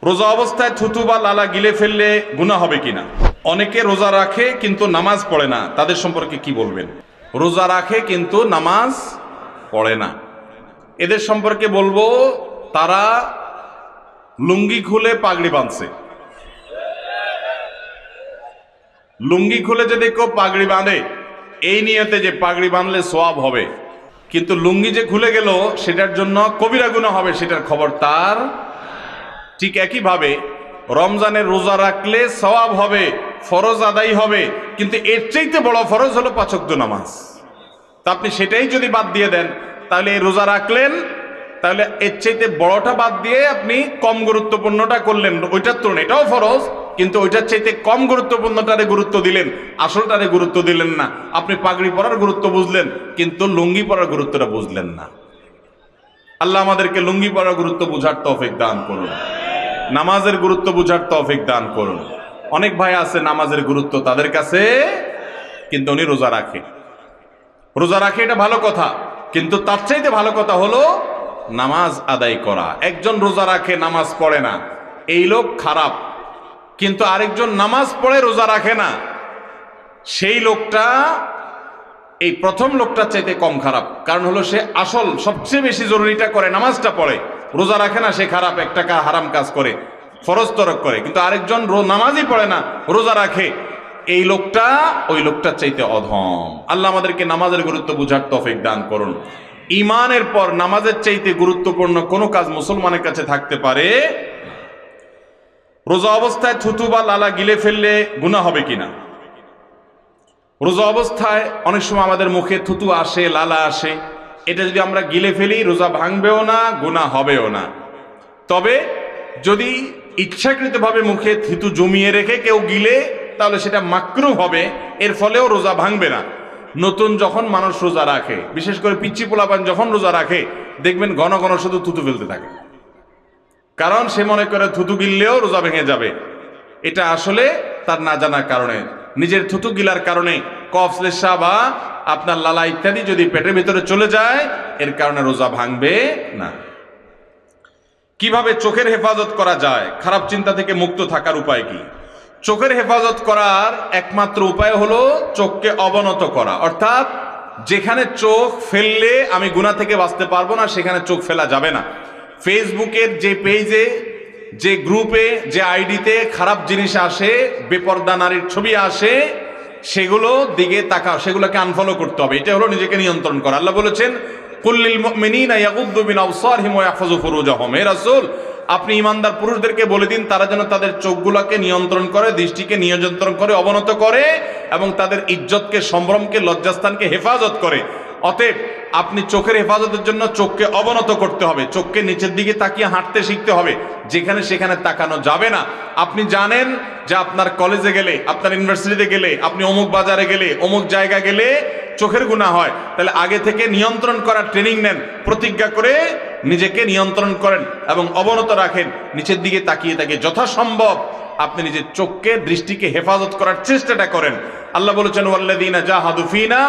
রোজা অবস্থায় থুতু বা লালা গিলে ফেললে গুনাহ হবে কিনা? অনেকে রোজা রাখে কিন্তু নামাজ পড়ে না, তাদের সম্পর্কে কি বলবেন? রোজা রাখে কিন্তু নামাজ পড়ে না, এদের সম্পর্কে বলবো তারা লুঙ্গি খুলে পাগড়ি বাঁধছে। লুঙ্গি খুলে যদি কেউ পাগড়ি বাঁধে এই নিয়তে যে পাগড়ি বাঁধলে সওয়াব হবে, কিন্তু লুঙ্গি যে খুলে গেল সেটার জন্য কবিরা গুনাহ হবে, সেটার খবর তার। ঠিক একইভাবে রমজানের রোজা রাখলে সওয়াব হবে, ফরজ আদায় হবে, কিন্তু এর চাইতে বড় ফরজ হলো ৫ ওয়াক্ত নামাজ। তা আপনি সেটাই যদি বাদ দিয়ে দেন তাহলে এই রোজা রাখলেন, তাহলে এর চাইতে বড়টা বাদ দিয়ে আপনি কম গুরুত্বপূর্ণটা করলেন। ওইটার তুলনা এটাও ফরজ, কিন্তু ওইটার চাইতে কম গুরুত্বপূর্ণটারে গুরুত্ব দিলেন, আসলটারে গুরুত্ব দিলেন না। আপনি পাগড়ি পরার গুরুত্ব বুঝলেন কিন্তু লুঙ্গি পরার গুরুত্বটা বুঝলেন না। আল্লাহ আমাদেরকে লুঙ্গি পরার গুরুত্ব বুঝার তৌফিক দান করুন, নামাজের গুরুত্ব বুঝার তৌফিক দান করুন। অনেক ভাই আছে নামাজের গুরুত্ব তাদের কাছে, কিন্তু উনি রোজা রাখে। রোজা রাখে এটা ভালো কথা, কিন্তু তার চাইতে ভালো কথা হলো নামাজ আদায় করা। একজন রোজা রাখে নামাজ পড়ে না, এই লোক খারাপ। কিন্তু আরেকজন নামাজ পড়ে রোজা রাখে না, সেই লোকটা এই প্রথম লোকটার চাইতে কম খারাপ। কারণ হলো সে আসল সবচেয়ে বেশি জরুরিটা করে, নামাজটা পড়ে, রোজা রাখে না, সে খারাপ, একটা হারাম কাজ করে, ফরজ তরক করে। কিন্তু আরেকজন নামাজই পড়ে না, রোজা রাখে, এই লোকটা ওই লোকটার চাইতে অধম। আল্লাহ আমাদেরকে নামাজের গুরুত্ব বুঝার তৌফিক দান করুন। ঈমানের পর নামাজের চাইতে গুরুত্বপূর্ণ কোনো কাজ মুসলমানের কাছে থাকতে পারে? রোজা অবস্থায় থুতু বা লালা গিলে ফেললে গুনাহ হবে কিনা? রোজা অবস্থায় অনেক সময় আমাদের মুখে থুতু আসে, লালা আসে, এটা যদি আমরা গিলে ফেলি রোজা ভাঙবেও না, গুনাহ হবেও না। তবে যদি ইচ্ছাকৃতভাবে মুখে থুতু জমিয়ে রেখে কেউ গিলে তাহলে সেটা মাকরুহ হবে, এর ফলেও রোজা ভাঙবে না। নতুন যখন মানুষ রোজা রাখে, বিশেষ করে পিচ্চি পোলাপান যখন রোজা রাখে, দেখবেন ঘন ঘন শুধু থুতু ফেলতে থাকে, কারণ সে মনে করে থুতু গিললেও রোজা ভেঙে যাবে। এটা আসলে তার না জানার কারণে, নিজের থুতু গিলার কারণে কফ, শ্লেষ্মা বা আপনার লালা ইত্যাদি যদি পেটের ভিতরে চলে যায়, এর কারণে রোজা ভাঙবে না। কিভাবে চোখের হেফাজত করা যায়? খারাপ চিন্তা থেকে মুক্ত থাকার উপায় কি? চোখের হেফাজত করার একমাত্র উপায় হলো চোখকে অবনত করা, অর্থাৎ যেখানে চোখ ফেললে আমি গুনাহ থেকে বাঁচতে পারবো না সেখানে চোখ ফেলা যাবে না। ফেসবুকের যে পেজে, যে গ্রুপে, যে আইডিতে খারাপ জিনিস আসে, বেপর্দা নারীর ছবি আসে, সেগুলো দিকে তাকাও, সেগুলোকে আনফলো করতে হবে। এটা হলো নিজেকে নিয়ন্ত্রণ করা। আল্লাহ বলেছেন কুল্লিল মুমিনিনা ইয়াগুদ্দু মিন আবসারিহিম ওয়া ইয়াহফাযু ফুরুজাহুম। হে রাসূল, আপনি ঈমানদার পুরুষদেরকে বলে দিন তারা যেন তাদের চোখগুলোকে নিয়ন্ত্রণ করে, দৃষ্টিকে নিয়ন্ত্রণ করে, অবনত করে এবং তাদের ইজ্জতকে, সম্ভ্রমকে, লজ্জাস্থানকে হেফাজত করে। অতএব আপনি চোখের হেফাজতের জন্য চোখকে অবনত করতে হবে, চোখকে নিচের দিকে তাকিয়ে হাঁটতে শিখতে হবে, যেখানে সেখানে তাকানো যাবে না। আপনি জানেন যে আপনার কলেজে গেলে, আপনার ইউনিভার্সিটিতে গেলে, আপনি অমুক বাজারে গেলে, অমুক জায়গা গেলে চোখের গুনাহ হয়, তাহলে আগে থেকে নিয়ন্ত্রণ করার ট্রেনিং নেন, প্রতিজ্ঞা করে নিজেকে নিয়ন্ত্রণ করেন এবং অবনত রাখেন, নিচের দিকে তাকিয়ে তাকিয়ে যথাসম্ভব আপনি নিজের চোখকে, দৃষ্টিকে হেফাজত করার চেষ্টাটা করেন। আল্লাহ বলেছেন ওয়াল্লাযীনা জাহাদু ফীনা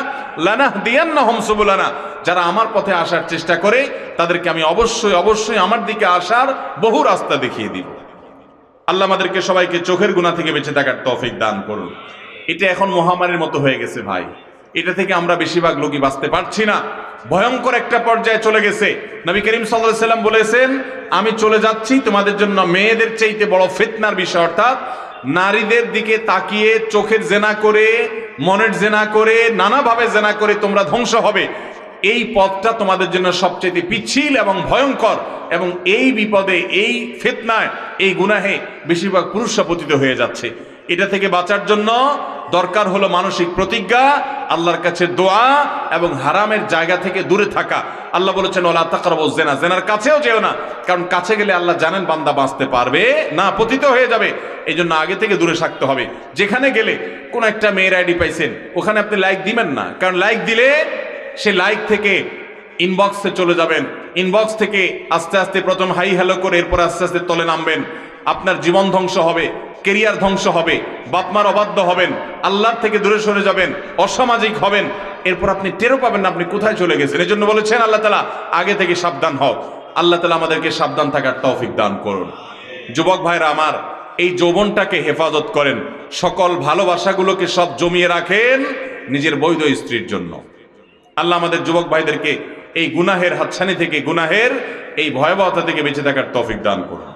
লানাহদিয়ান্নাহুম সুবুলানা, যারা আমার পথে আসার চেষ্টা করে তাদেরকে আমি অবশ্যই অবশ্যই আমার দিকে আসার বহু রাস্তা দেখিয়ে দিব। আল্লাহ আমাদেরকে সবাইকে চোখের গুনাহ থেকে বেঁচে থাকার তৌফিক দান করুন। এটা এখন মহামারীর মতো হয়ে গেছে ভাই, এটা থেকে আমরা বেশিরভাগ লোকই বাঁচতে পারছি না, ভয়ঙ্কর একটা পর্যায়ে চলে গেছে। নবী করিম সাল্লাল্লাহু আলাইহি সাল্লাম বলেছেন, আমি চলে যাচ্ছি তোমাদের জন্য মেয়েদের চাইতে বড় ফিতনার বিষয়, অর্থাৎ নারীদের দিকে তাকিয়ে চোখের জেনা করে, মনের জেনা করে, নানাভাবে জেনা করে তোমরা ধ্বংস হবে। এই পথটা তোমাদের জন্য সবচেয়ে পিচ্ছিল এবং ভয়ঙ্কর, এবং এই বিপদে, এই ফিতনায়, এই গুনাহে বেশিরভাগ পুরুষরা পতিত হয়ে যাচ্ছে। এটা থেকে বাঁচার জন্য দরকার হলো মানসিক প্রতিজ্ঞা, আল্লাহর কাছে দোয়া এবং হারামের জায়গা থেকে দূরে থাকা। আল্লাহ বলেছেন ওয়ালা তাকরাবুজ জিনা, জিনার কাছেও যেও না, কারণ কাছে গেলে আল্লাহ জানেন বান্দা বাঁচতে পারবে না, পতিত হয়ে যাবে। এই জন্য আগে থেকে দূরে থাকতে হবে। যেখানে গেলে কোন একটা মেয়ের আইডি পাইছেন, ওখানে আপনি লাইক দিবেন না, কারণ লাইক দিলে সে লাইক থেকে ইনবক্সে চলে যাবেন, ইনবক্স থেকে আস্তে আস্তে প্রথম হাই হ্যালো করে এরপর আস্তে আস্তে তলে নামবেন। আপনার জীবন ধ্বংস হবে, কেরিয়ার ধ্বংস হবে, বাপমার অবাধ্য হবেন, আল্লাহর থেকে দূরে সরে যাবেন, অসামাজিক হবেন, এরপর আপনি টেরও পাবেন না আপনি কোথায় চলে গেছেন। এই জন্য বলেছেন আল্লাহ তাআলা আগে থেকে সাবধান হও। আল্লাহ তাআলা আমাদেরকে সাবধান থাকার তৌফিক দান করুন। যুবক ভাইরা আমার, এই যৌবনটাকে হেফাজত করেন, সকল ভালোবাসাগুলোকে সব জমিয়ে রাখেন নিজের বৈধ স্ত্রীর জন্য। আল্লাহ আমাদের যুবক ভাইদেরকে এই গুনাহের হাতছানি থেকে, গুনাহের এই ভয়াবহতা থেকে বেঁচে থাকার তৌফিক দান করুন।